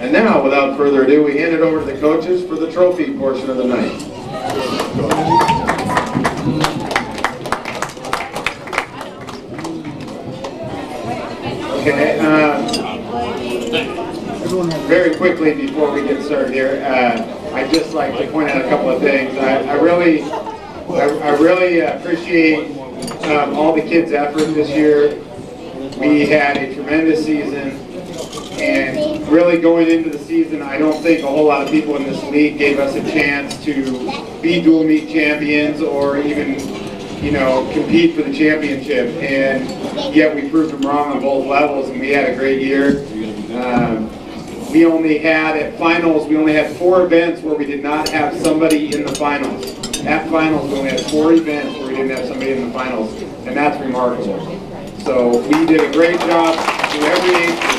And now, without further ado, we hand it over to the coaches for the trophy portion of the night. Okay, very quickly before we get started here, I'd just like to point out a couple of things. I really appreciate all the kids' effort this year. We had a tremendous season, and really going into the season, I don't think a whole lot of people in this league gave us a chance to be dual meet champions or even, you know, compete for the championship. And yet we proved them wrong on both levels, and we had a great year. We only had, at finals, we only had 4 events where we did not have somebody in the finals. At finals, we only had 4 events where we didn't have somebody in the finals, and that's remarkable. So we did a great job in every age group.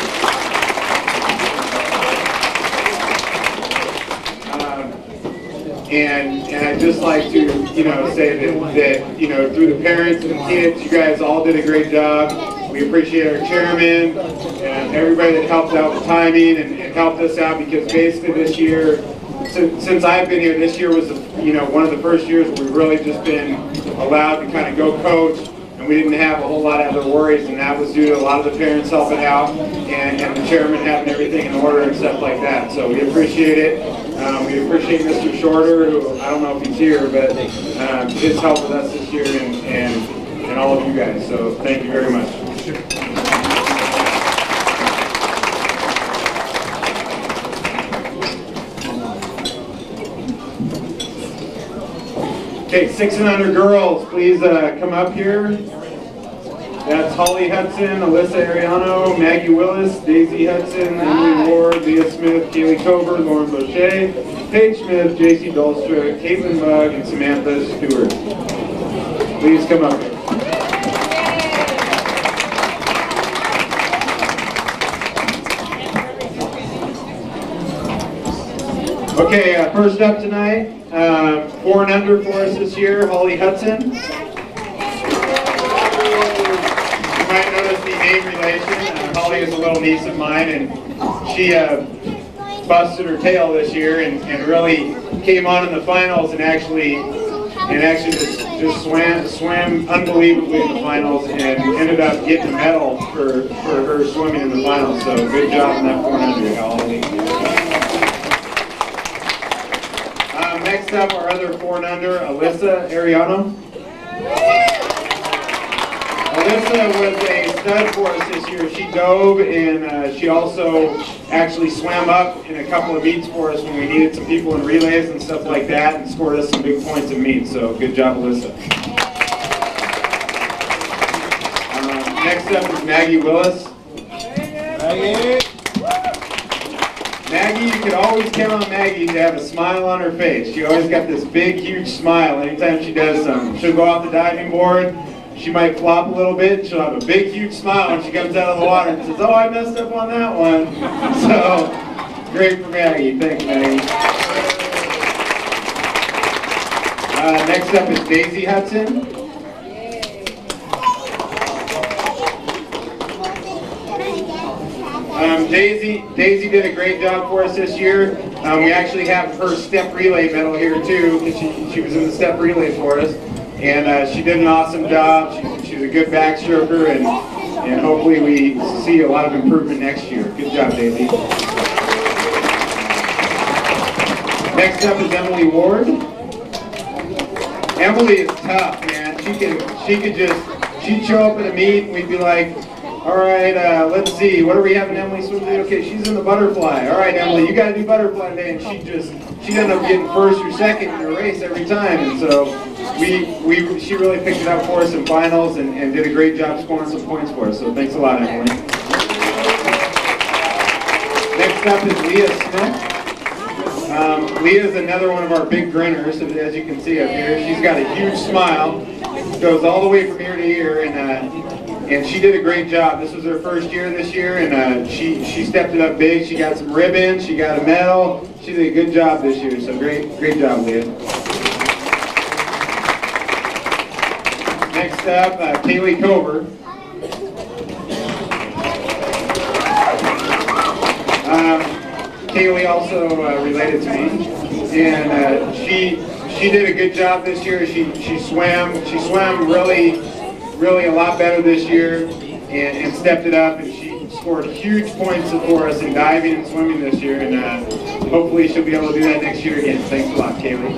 And I'd just like to, you know, say that, you know, through the parents and the kids, you guys all did a great job. We appreciate our chairman and everybody that helped out with timing and helped us out, because basically this year, since I've been here, this year was, you know, one of the first years where we've really just been allowed to kind of go coach, and we didn't have a whole lot of other worries, and that was due to a lot of the parents helping out and the chairman having everything in order and stuff like that. So we appreciate it. We appreciate Mr. Shorter, who I don't know if he's here, but his help with us this year, and all of you guys. So thank you very much. Okay, 6 and under girls, please come up here. That's Holly Hudson, Alyssa Ariano, Maggie Willis, Daisy Hudson, Emily Ward, Leah Smith, Kaylee Cover, Lauren Boucher, Paige Smith, JC Dolstra, Caitlin Mugg, and Samantha Stewart. Please come up here. Okay, first up tonight, 4 and under for us this year, Holly Hudson. You might notice the name relation. Holly is a little niece of mine, and she busted her tail this year and really came on in the finals and actually just swam unbelievably in the finals and ended up getting a medal for her swimming in the finals. So good job on that 4 and under, Holly. Next up, our other 4 and under, Alyssa Ariano. Alyssa was a stud for us this year. She dove, and she also actually swam up in a couple of meets for us when we needed some people in relays and stuff like that, and scored us some big points in meets. So good job, Alyssa. Next up is Maggie Willis. Maggie, you can always count on Maggie to have a smile on her face. She always got this big, huge smile anytime she does something. She'll go off the diving board, she might flop a little bit, she'll have a big, huge smile when she comes out of the water and says, "Oh, I messed up on that one." So, great for Maggie. Thanks, Maggie. Next up is Daisy Hudson. Daisy did a great job for us this year. We actually have her step relay medal here too, because she was in the step relay for us, and she did an awesome job. She's a good backstroker, and hopefully we see a lot of improvement next year. Good job, Daisy. Next up is Emily Ward. Emily is tough, man. She'd show up at a meet and we'd be like, "All right, let's see, what are we having Emily swim today? Okay, she's in the butterfly. All right, Emily, you got to do butterfly today." And she'd end up getting first or second in the race every time. And so she really picked it up for us in finals and did a great job scoring some points for us. So thanks a lot, Emily. Next up is Leah Smith. Leah is another one of our big grinners, as you can see up here. She's got a huge smile, goes all the way from ear to ear, and she did a great job. This was her first year this year, and she stepped it up big. She got some ribbons, she got a medal. She did a good job this year, so great job, Leah. Next up, Kaylee Cover. Kaylee also related to me, and she did a good job this year. She swam really a lot better this year, and stepped it up, and she scored huge points for us in diving and swimming this year, and hopefully she'll be able to do that next year again. Thanks a lot, Kaylee.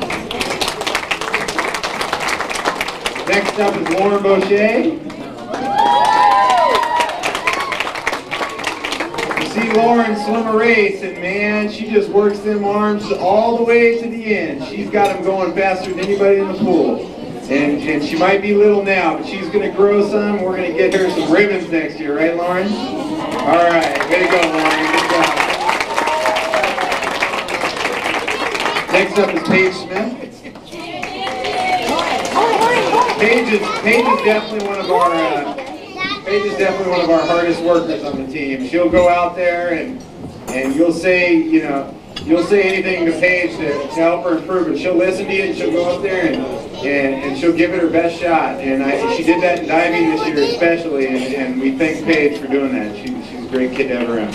Next up is Lauren Boucher. You see Lauren swim a race, and man, she just works them arms all the way to the end. She's got them going faster than anybody in the pool. And she might be little now, but she's going to grow some. We're going to get her some ribbons next year, right, Lauren? All right, way to go, Lauren. Good job. Next up is Paige Smith. Paige is definitely one of our hardest workers on the team. She'll go out there and you'll say anything to Paige to help her improve, and she'll listen to you, and she'll go up there and she'll give it her best shot. And she did that in diving this year especially, and we thank Paige for doing that. She's a great kid to have around.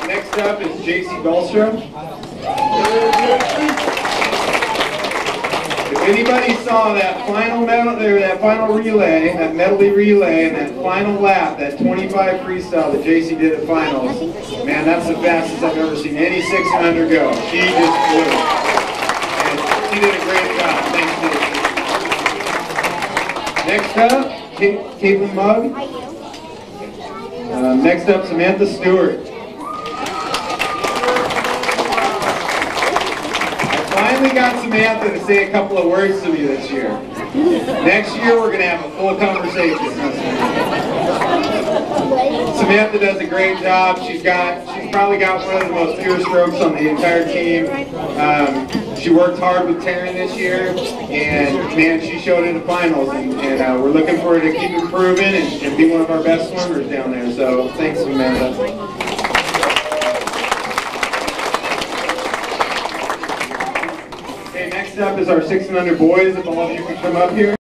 Next up is JC Dahlstrom. If anybody saw that final medal there, that final relay, that medley relay, and that final lap, that 25 freestyle that JC did at finals, man, that's the fastest I've ever seen any 6 and under go. She just flew. And she did a great job. Thanks, JC. Next up, Caitlin Mugg. Next up, Samantha Stewart. We got Samantha to say a couple of words to me this year. Next year we're going to have a full conversation. Samantha does a great job. She's probably got one of the most pure strokes on the entire team. She worked hard with Taryn this year, and man, she showed in the finals, and we're looking for her to keep improving and be one of our best swimmers down there. So thanks, Samantha. Next up is our 6 and under boys, if all of you can come up here.